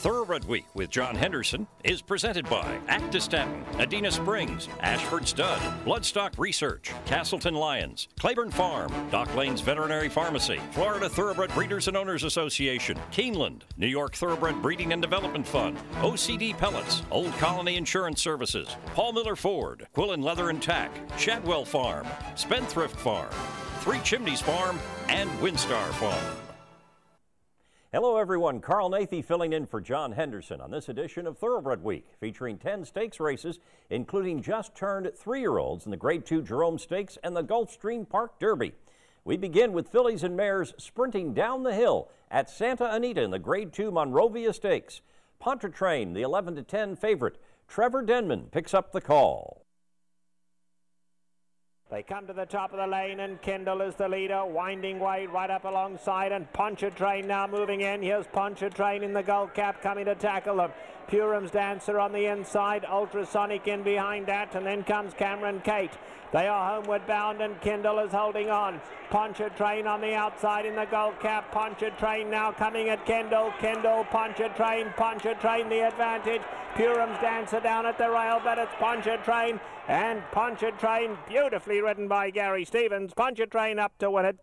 Thoroughbred Week with John Henderson is presented by Actistatin, Adena Springs, Ashford Stud, Bloodstock Research, Castleton Lions, Claiborne Farm, Dock Lanes Veterinary Pharmacy, Florida Thoroughbred Breeders and Owners Association, Keeneland, New York Thoroughbred Breeding and Development Fund, OCD Pellets, Old Colony Insurance Services, Paul Miller Ford, Quillen Leather and Tack, Shadwell Farm, Spendthrift Farm, Three Chimneys Farm, and Windstar Farm. Hello everyone, Carl Nathy filling in for John Henderson on this edition of Thoroughbred Week, featuring 10 stakes races, including just turned 3-year-olds in the Grade 2 Jerome Stakes and the Gulfstream Park Derby. We begin with fillies and mares sprinting down the hill at Santa Anita in the Grade 2 Monrovia Stakes. Pontchartrain, the 11-10 favorite. Trevor Denman picks up the call. They come to the top of the lane and Kendall is the leader, winding way right up alongside, and Pontchartrain now moving in. Here's Pontchartrain in the gold cap coming to tackle them. Purim's Dancer on the inside, Ultrasonic in behind that, and then comes Cameron Kate. They are homeward bound and Kendall is holding on. Pontchartrain on the outside in the gold cap. Pontchartrain now coming at Kendall. Kendall, Pontchartrain the advantage. Purim's Dancer down at the rail, but it's Pontchartrain, and Pontchartrain beautifully ridden by Gary Stevens. Pontchartrain up to win it.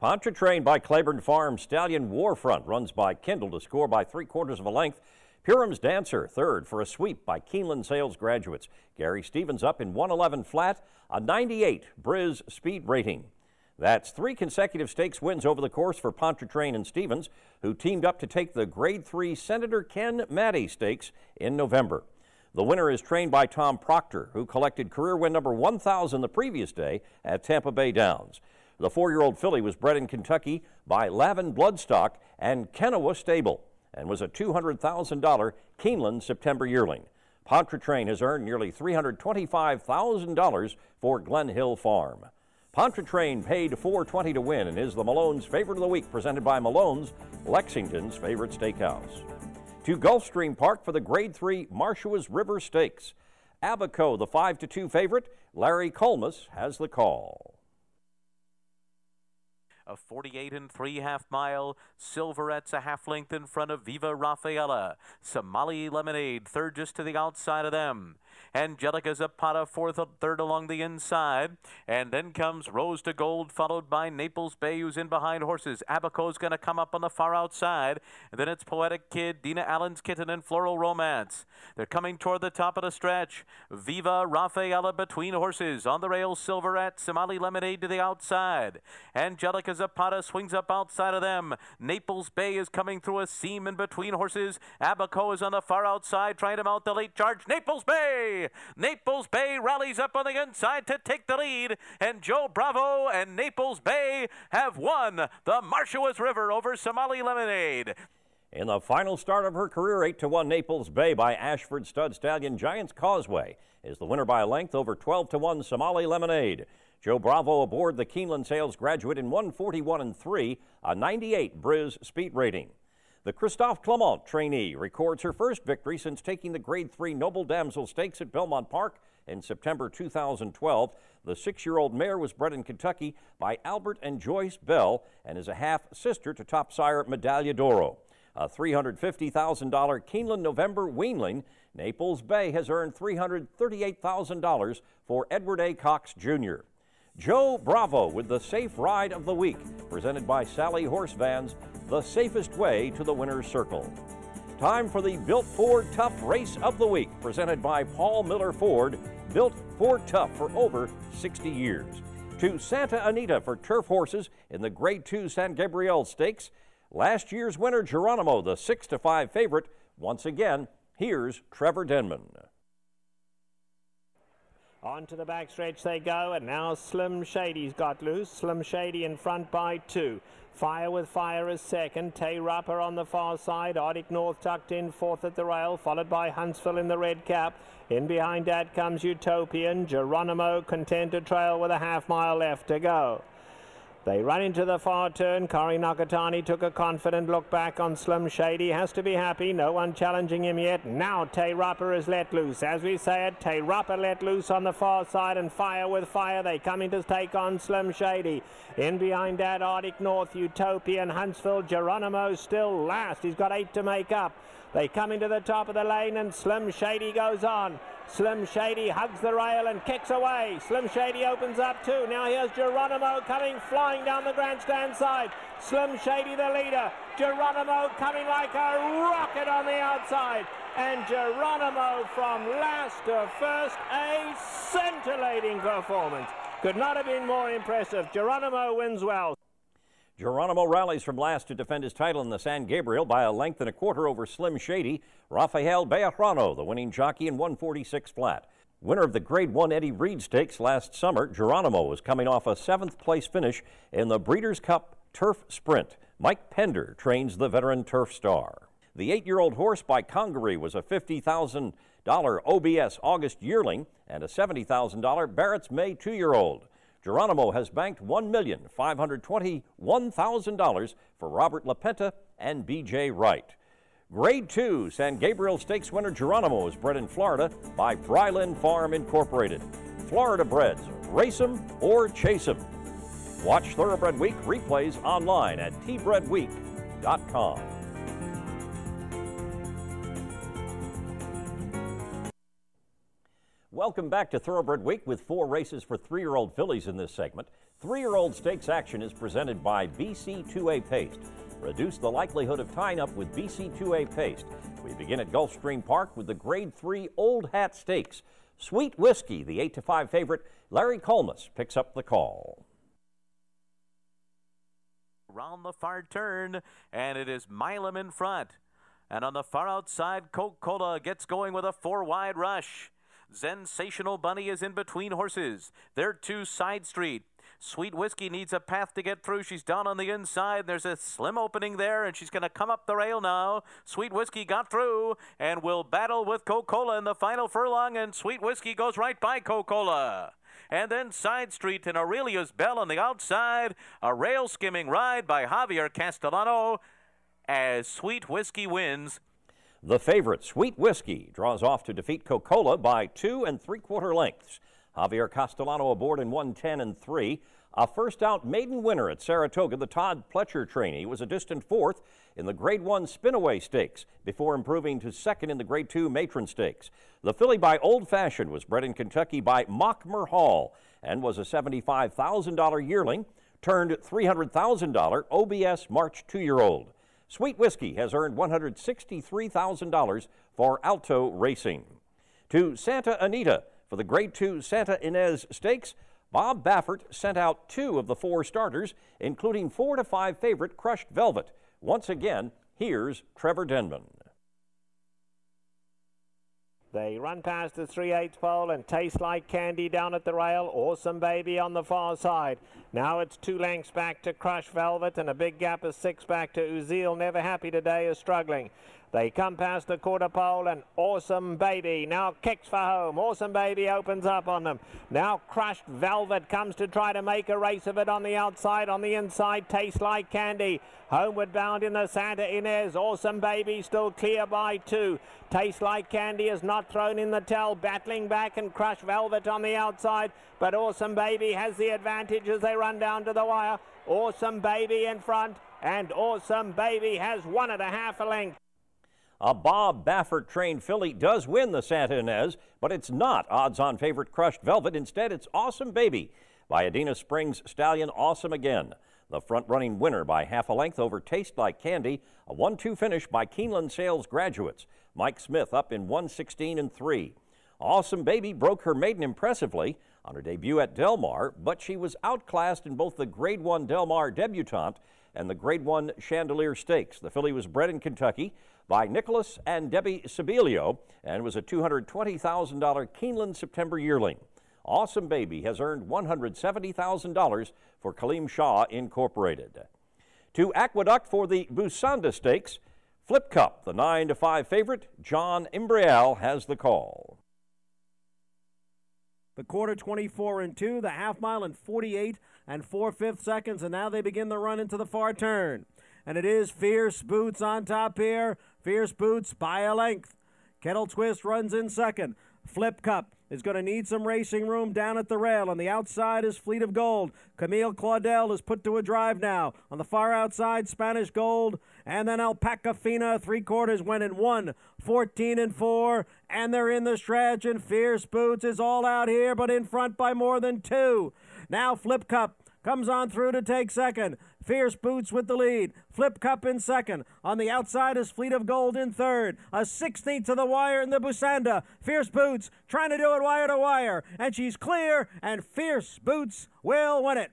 Pontchartrain by Claiborne Farm. Stallion Warfront runs by Kendall to score by 3/4 of a length. Purim's Dancer third for a sweep by Keeneland Sales Graduates. Gary Stevens up in 111 flat, a 98 Briz speed rating. That's 3 consecutive stakes wins over the course for Pontchartrain and Stevens, who teamed up to take the Grade 3 Senator Ken Maddie Stakes in November. The winner is trained by Tom Proctor, who collected career win number 1,000 the previous day at Tampa Bay Downs. The 4-year-old filly was bred in Kentucky by Lavin Bloodstock and Kennewa Stable and was a $200,000 Keeneland September yearling. Pontchartrain has earned nearly $325,000 for Glen Hill Farm. Pontchartrain paid $4.20 to win and is the Malone's favorite of the week, presented by Malone's, Lexington's favorite steakhouse. To Gulfstream Park for the Grade 3 Marshuas River Stakes. Abaco, the 5-2 favorite. Larry Colmus has the call. A 48 3/2 mile. Silverette's a half length in front of Viva Rafaela. Somali Lemonade third just to the outside of them. Angelica Zapata fourth, third along the inside. And then comes Rose to Gold, followed by Naples Bay, who's in behind horses. Abaco's going to come up on the far outside. And then it's Poetic Kid, Dina Allen's Kitten, and Floral Romance. They're coming toward the top of the stretch. Viva Rafaela between horses. On the rails, Silverette, Somali Lemonade to the outside. Angelica Zapata swings up outside of them. Naples Bay is coming through a seam in between horses. Abaco is on the far outside trying to mount the late charge. Naples Bay! Naples Bay rallies up on the inside to take the lead. And Joe Bravo and Naples Bay have won the Marshuas River over Somali Lemonade. In the final start of her career, 8-1 Naples Bay by Ashford Stud Stallion. Giants Causeway is the winner by a length over 12-1 Somali Lemonade. Joe Bravo aboard the Keeneland Sales Graduate in 141 3, a 98 Briz speed rating. The Christophe Clement trainee records her first victory since taking the Grade 3 Noble Damsel Stakes at Belmont Park in September 2012. The 6-year-old mare was bred in Kentucky by Albert and Joyce Bell and is a half-sister to top sire Medaglia d'Oro. A $350,000 Keeneland November weanling, Naples Bay has earned $338,000 for Edward A. Cox Jr. Joe Bravo with the Safe Ride of the Week, presented by Sally Horse Vans, the safest way to the winner's circle. Time for the Built Ford Tough Race of the Week, presented by Paul Miller Ford, built Ford Tough for over 60 years. To Santa Anita for turf horses in the Grade 2 San Gabriel Stakes. Last year's winner, Geronimo, the 6-5 favorite. Once again, here's Trevor Denman. On to the backstretch they go, and now Slim Shady's got loose. Slim Shady in front by 2. Fire with Fire is second. Tay Rupper on the far side. Arctic North tucked in fourth at the rail, followed by Huntsville in the red cap. In behind that comes Utopian. Geronimo content to trail with a half mile left to go. They run into the far turn. Kori Nakatani took a confident look back on Slim Shady. Has to be happy. No one challenging him yet. Now Te Rapa is let loose. As we say it, Te Rapa let loose on the far side, and Fire with Fire. They come in to take on Slim Shady. In behind that, Arctic North, Utopian, Huntsville, Geronimo still last. He's got 8 to make up. They come into the top of the lane, and Slim Shady goes on. Slim Shady hugs the rail and kicks away. Slim Shady opens up too. Now here's Geronimo coming flying down the grandstand side. Slim Shady the leader. Geronimo coming like a rocket on the outside. And Geronimo from last to first, a scintillating performance. Could not have been more impressive. Geronimo wins well. Geronimo rallies from last to defend his title in the San Gabriel by a length and a quarter over Slim Shady. Rafael Bejarano, the winning jockey, in 146 flat. Winner of the Grade 1 Eddie Reed Stakes last summer, Geronimo was coming off a 7th place finish in the Breeders' Cup Turf Sprint. Mike Pender trains the veteran turf star. The 8-year-old horse by Congaree was a $50,000 OBS August yearling and a $70,000 Barrett's May 2-year-old. Geronimo has banked $1,521,000 for Robert LaPenta and B.J. Wright. Grade 2 San Gabriel Stakes winner Geronimo is bred in Florida by Bryland Farm Incorporated. Florida breds, race 'em or chase 'em. Watch Thoroughbred Week replays online at tbredweek.com. Welcome back to Thoroughbred Week with 4 races for 3-year-old fillies in this segment. 3-year-old stakes action is presented by BC2A Paste. Reduce the likelihood of tying up with BC2A Paste. We begin at Gulfstream Park with the Grade 3 Old Hat Stakes. Sweet Whiskey, the 8-5 favorite, Larry Colmus picks up the call. Around the far turn, and it is Milam in front. And on the far outside, Coca-Cola gets going with a 4-wide rush. Sensational Bunny is in between horses. They're to Side Street. Sweet Whiskey needs a path to get through. She's down on the inside. There's a slim opening there, and she's going to come up the rail now. Sweet Whiskey got through and will battle with Coca-Cola in the final furlong, and Sweet Whiskey goes right by Coca-Cola. And then Side Street and Aurelia's Bell on the outside. A rail skimming ride by Javier Castellano as Sweet Whiskey wins. The favorite, Sweet Whiskey, draws off to defeat Coca-Cola by 2 3/4 lengths. Javier Castellano aboard in 110-3. A first-out maiden winner at Saratoga, the Todd Pletcher trainee, was a distant 4th in the Grade 1 Spinaway Stakes before improving to 2nd in the Grade 2 Matron Stakes. The filly by Old Fashioned was bred in Kentucky by Mockmer Hall and was a $75,000 yearling, turned $300,000 OBS March 2-year-old. Sweet Whiskey has earned $163,000 for Alto Racing. To Santa Anita for the Grade 2 Santa Ynez Stakes, Bob Baffert sent out 2 of the 4 starters, including 4-5 favorite Crushed Velvet. Once again, here's Trevor Denman. They run past the 3/8 pole and Taste Like Candy down at the rail. Awesome Baby on the far side. Now it's 2 lengths back to Crush Velvet and a big gap of 6 back to Uzil. Never Happy Today is struggling. They come past the quarter pole and Awesome Baby now kicks for home. Awesome Baby opens up on them. Now Crushed Velvet comes to try to make a race of it on the outside. On the inside, Taste Like Candy. Homeward bound in the Santa Ynez. Awesome Baby still clear by 2. Taste Like Candy is not thrown in the towel. Battling back and Crushed Velvet on the outside. But Awesome Baby has the advantage as they run down to the wire. Awesome Baby in front. And Awesome Baby has 1.5 length. A Bob Baffert trained filly does win the Santa Ynez, but it's not odds-on favorite Crushed Velvet. Instead, it's Awesome Baby by Adina Springs stallion Awesome Again. The front-running winner by 1/2 length over Taste Like Candy, a 1-2 finish by Keeneland Sales Graduates. Mike Smith up in 116-3. Awesome Baby broke her maiden impressively on her debut at Del Mar, but she was outclassed in both the Grade 1 Del Mar Debutante and the Grade 1 Chandelier Stakes. The filly was bred in Kentucky by Nicholas and Debbie Sibelio and was a $220,000 Keeneland September yearling. Awesome Baby has earned $170,000 for Kaleem Shah Incorporated. To Aqueduct for the Busanda Stakes, Flip Cup, the 9-5 favorite, John Imbrial has the call. The quarter 24-2, the half mile in 48 and 4/5 seconds, and now they begin the run into the far turn. And it is Fierce Boots on top here. Fierce Boots by a length. Kettle Twist runs in second. Flip Cup is going to need some racing room down at the rail. On the outside is Fleet of Gold. Camille Claudel is put to a drive now. On the far outside, Spanish Gold. And then Alpaca Fina, 3/4 went in 1, 14 and 4. And they're in the stretch, and Fierce Boots is all out here, but in front by more than 2. Now Flip Cup comes on through to take second. Fierce Boots with the lead. Flip Cup in second. On the outside is Fleet of Gold in third. A 16th to the wire in the Busanda. Fierce Boots trying to do it wire to wire. And she's clear, and Fierce Boots will win it.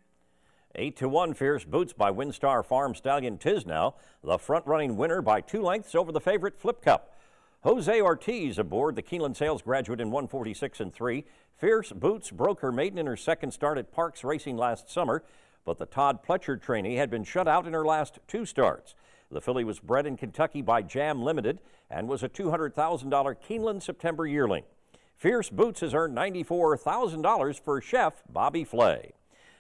8-1 Fierce Boots by Windstar Farm Stallion Tisnow, the front-running winner by 2 lengths over the favorite Flip Cup. Jose Ortiz aboard the Keeneland Sales Graduate in 146 and 3. Fierce Boots broke her maiden in her second start at Parks Racing last summer, but the Todd Pletcher trainee had been shut out in her last 2 starts. The filly was bred in Kentucky by Jam Limited and was a $200,000 Keeneland September yearling. Fierce Boots has earned $94,000 for Chef Bobby Flay.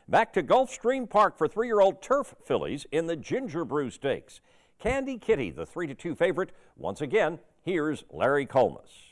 Back to Gulfstream Park for 3-year-old turf fillies in the Ginger Brew Stakes. Candy Kitty, the 3-2 favorite. Once again, here's Larry Colmus.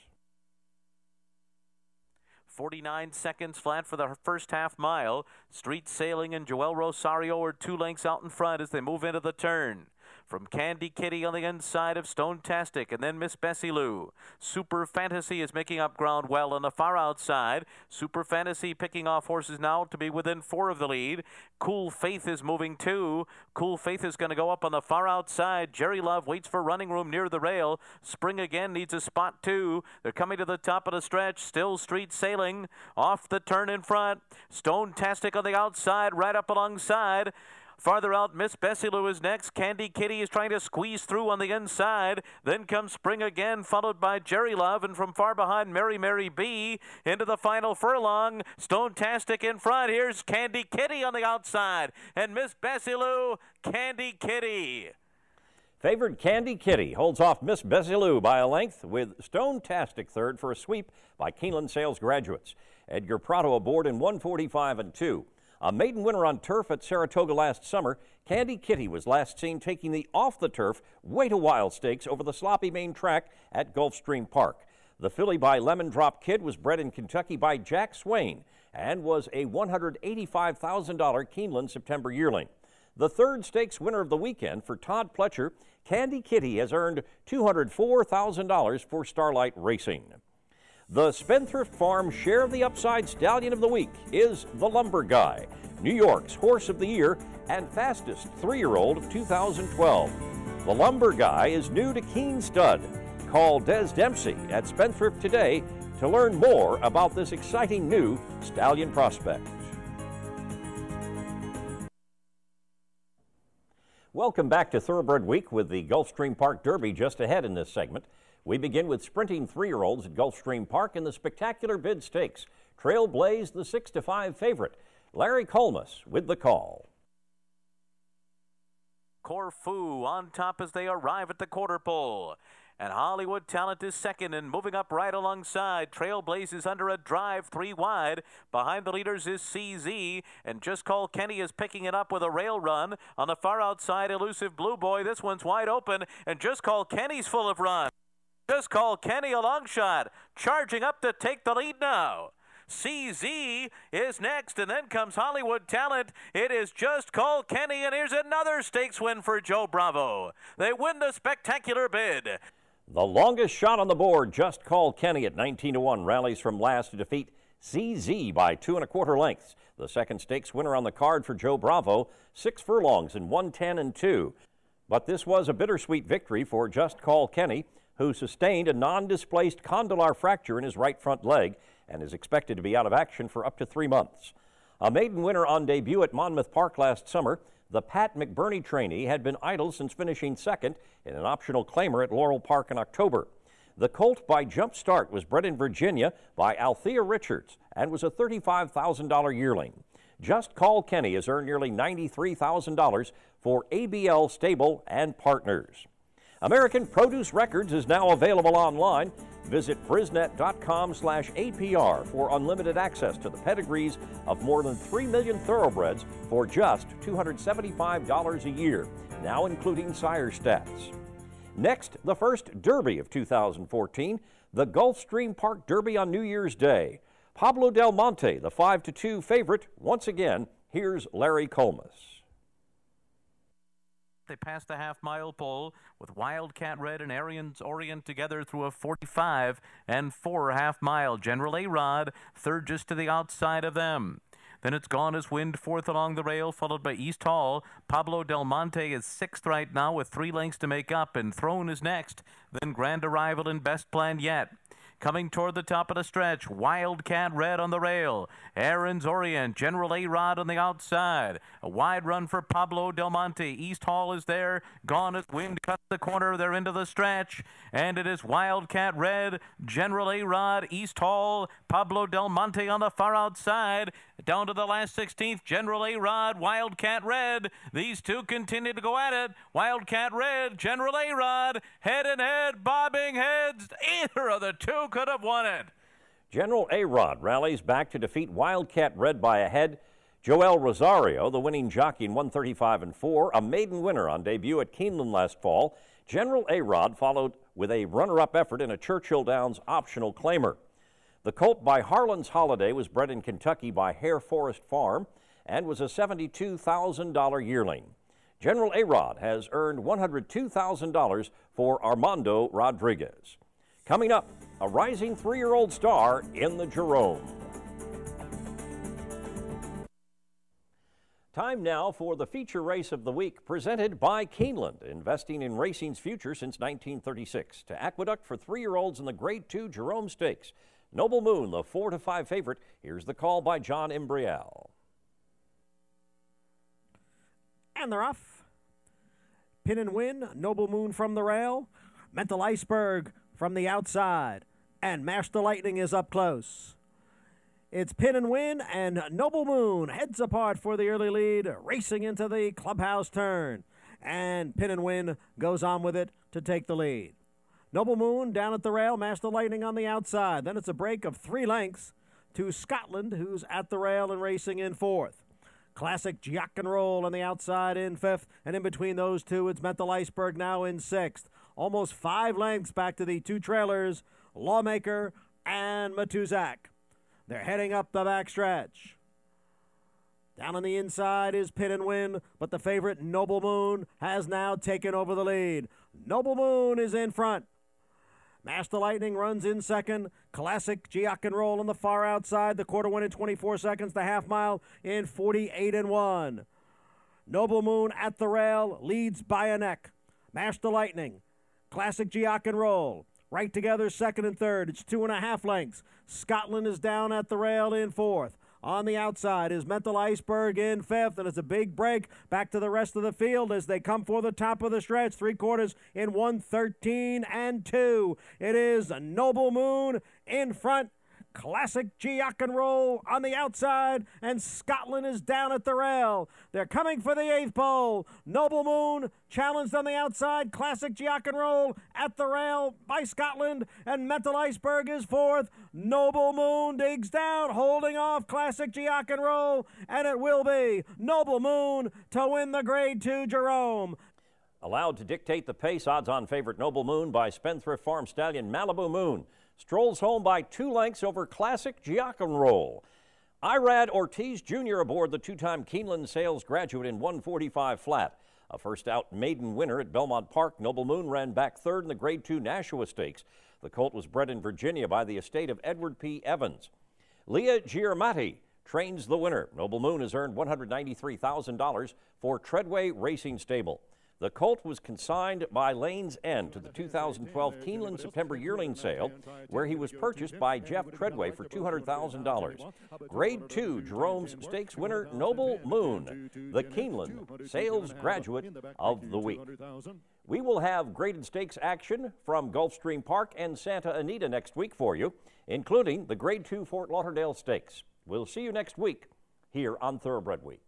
49 seconds flat for the first half mile. Street Sailing and Joel Rosario are 2 lengths out in front as they move into the turn. From Candy Kitty on the inside of Stone-tastic, and then Miss Bessie Lou. Super Fantasy is making up ground well on the far outside. Super Fantasy picking off horses now to be within 4 of the lead. Cool Faith is moving too. Cool Faith is going to go up on the far outside. Jerry Love waits for running room near the rail. Spring Again needs a spot too. They're coming to the top of the stretch. Still Street Sailing off the turn in front. Stone-tastic on the outside, right up alongside. Farther out, Miss Bessie Lou is next. Candy Kitty is trying to squeeze through on the inside. Then comes Spring Again, followed by Jerry Love. And from far behind, Mary Mary B. into the final furlong. Stone-tastic in front. Here's Candy Kitty on the outside. And Miss Bessie Lou, Candy Kitty. Favored Candy Kitty holds off Miss Bessie Lou by a length, with Stone-tastic third for a sweep by Keeneland Sales Graduates. Edgar Prado aboard in 145 and 2. A maiden winner on turf at Saratoga last summer, Candy Kitty was last seen taking the off-the-turf Wait-a-While Stakes over the sloppy main track at Gulfstream Park. The filly by Lemon Drop Kid was bred in Kentucky by Jack Swain and was a $185,000 Keeneland September yearling. The third stakes winner of the weekend for Todd Pletcher, Candy Kitty has earned $204,000 for Starlight Racing. The Spendthrift Farm Share of the Upside Stallion of the Week is the Lumber Guy, New York's Horse of the Year and fastest 3-year-old of 2012. The Lumber Guy is new to Keen Stud. Call Des Dempsey at Spendthrift today to learn more about this exciting new stallion prospect. Welcome back to Thoroughbred Week with the Gulfstream Park Derby just ahead in this segment. We begin with sprinting 3-year-olds at Gulfstream Park in the Spectacular Bid Stakes. Trailblaze, the 6-5 favorite. Larry Colmus with the call. Corfu on top as they arrive at the quarter pole. And Hollywood Talent is second and moving up right alongside. Trailblaze is under a drive 3 wide. Behind the leaders is CZ. And Just Call Kenny is picking it up with a rail run. On the far outside, Elusive Blue Boy. This one's wide open. And Just Call Kenny's full of run. Just Call Kenny a long shot. Charging up to take the lead now. CZ is next, and then comes Hollywood Talent. It is Just Call Kenny, and here's another stakes win for Joe Bravo. They win the Spectacular Bid. The longest shot on the board, Just Call Kenny at 19-1, rallies from last to defeat CZ by 2 1/4 lengths. The second stakes winner on the card for Joe Bravo, 6 furlongs in 110 and 2. But this was a bittersweet victory for Just Call Kenny, who sustained a non-displaced condylar fracture in his right front leg and is expected to be out of action for up to 3 months. A maiden winner on debut at Monmouth Park last summer, the Pat McBurney trainee had been idle since finishing second in an optional claimer at Laurel Park in October. The colt by Jump Start was bred in Virginia by Althea Richards and was a $35,000 yearling. Just Call Kenny has earned nearly $93,000 for ABL Stable and Partners. American Produce Records is now available online. Visit Brisnet.com/APR for unlimited access to the pedigrees of more than 3 million thoroughbreds for just $275 a year, now including sire stats. Next, the first Derby of 2014, the Gulfstream Park Derby on New Year's Day. Pablo Del Monte, the 5-2 favorite. Once again, here's Larry Colmus. They passed the half-mile pole with Wildcat Red and Arians Orient together through a 45 and 4 half-mile. General A-Rod, third just to the outside of them. Then it's Gone as Wind, fourth along the rail, followed by East Hall. Pablo Del Monte is sixth right now with 3 lengths to make up, and Throne is next. Then Grand Arrival and Best Plan Yet. Coming toward the top of the stretch, Wildcat Red on the rail. Aaron's Orient, General A-Rod on the outside. A wide run for Pablo Del Monte. East Hall is there. Gone as Wind cuts the corner. They're into the stretch. And it is Wildcat Red, General A-Rod, East Hall, Pablo Del Monte on the far outside. Down to the last 16th, General A-Rod, Wildcat Red. These two continue to go at it. Wildcat Red, General A-Rod, head and head, bobbing heads. Either of the two could have won it. General A-Rod rallies back to defeat Wildcat Red by a head. Joel Rosario, the winning jockey in 135 and 4, a maiden winner on debut at Keeneland last fall. General A-Rod followed with a runner-up effort in a Churchill Downs optional claimer. The colt by Harlan's Holiday was bred in Kentucky by Hare Forest Farm and was a $72,000 yearling. General A-Rod has earned $102,000 for Armando Rodriguez. Coming up, a rising 3-year-old star in the Jerome. Time now for the feature race of the week, presented by Keeneland, investing in racing's future since 1936. To Aqueduct for 3-year-olds in the Grade 2 Jerome Stakes. Noble Moon, the 4-5 favorite. Here's the call by John Imbrial. And they're off. Pin and Win, Noble Moon from the rail. Mental Iceberg from the outside. And Master Lightning is up close. It's Pin and Win and Noble Moon heads apart for the early lead, racing into the clubhouse turn. And Pin and Win goes on with it to take the lead. Noble Moon down at the rail, Master Lightning on the outside. Then it's a break of 3 lengths to Scotland, who's at the rail and racing in 4th. Classic Jack and Roll on the outside in 5th, and in between those two, it's Mental Iceberg now in 6th. Almost 5 lengths back to the 2 trailers, Lawmaker and Matuzak. They're heading up the backstretch. Down on the inside is Pin and Win, but the favorite Noble Moon has now taken over the lead. Noble Moon is in front. Master Lightning runs in 2nd. Classic Giac and Roll on the far outside. The quarter 1 in 24 seconds. The half mile in 48 and 1. Noble Moon at the rail leads by a neck. Master Lightning, Classic Giac and Roll right together 2nd and 3rd. It's 2.5 lengths. Scotland is down at the rail in 4th. On the outside is Mental Iceberg in 5th, and it's a big break back to the rest of the field as they come for the top of the stretch. 3/4 in 1:13 and 2. It is Noble Moon in front. Classic Giac and Roll on the outside, and Scotland is down at the rail. They're coming for the 8th pole. Noble Moon challenged on the outside. Classic Giac and Roll at the rail by Scotland, and Mental Iceberg is 4th. Noble Moon digs down, holding off Classic Giac and Roll, and it will be Noble Moon to win the Grade 2 Jerome. Allowed to dictate the pace, odds-on favorite Noble Moon by Spendthrift Farm stallion Malibu Moon. Strolls home by 2 lengths over Classic Giac and Roll. Irad Ortiz Jr. aboard the 2-time Keeneland sales graduate in 145 flat. A first-out maiden winner at Belmont Park, Noble Moon ran back 3rd in the Grade 2 Nashua Stakes. The colt was bred in Virginia by the estate of Edward P. Evans. Leah Giarmati trains the winner. Noble Moon has earned $193,000 for Treadway Racing Stable. The colt was consigned by Lane's End to the 2012 Keeneland September yearling sale, where he was purchased by Jeff Treadway for $200,000. Grade 2 Jerome's Stakes winner Noble Moon, the Keeneland Sales Graduate of the Week. We will have graded stakes action from Gulfstream Park and Santa Anita next week for you, including the Grade 2 Fort Lauderdale Stakes. We'll see you next week here on Thoroughbred Week.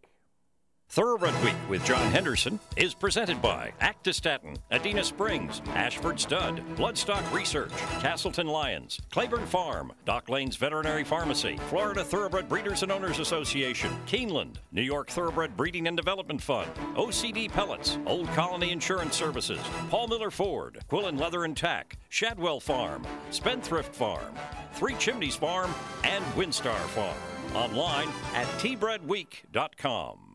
Thoroughbred Week with John Henderson is presented by Actistatin, Adena Springs, Ashford Stud, Bloodstock Research, Castleton Lions, Claiborne Farm, Dock Lanes Veterinary Pharmacy, Florida Thoroughbred Breeders and Owners Association, Keeneland, New York Thoroughbred Breeding and Development Fund, OCD Pellets, Old Colony Insurance Services, Paul Miller Ford, Quillen Leather and Tack, Shadwell Farm, Spendthrift Farm, Three Chimneys Farm, and Windstar Farm. Online at tbredweek.com.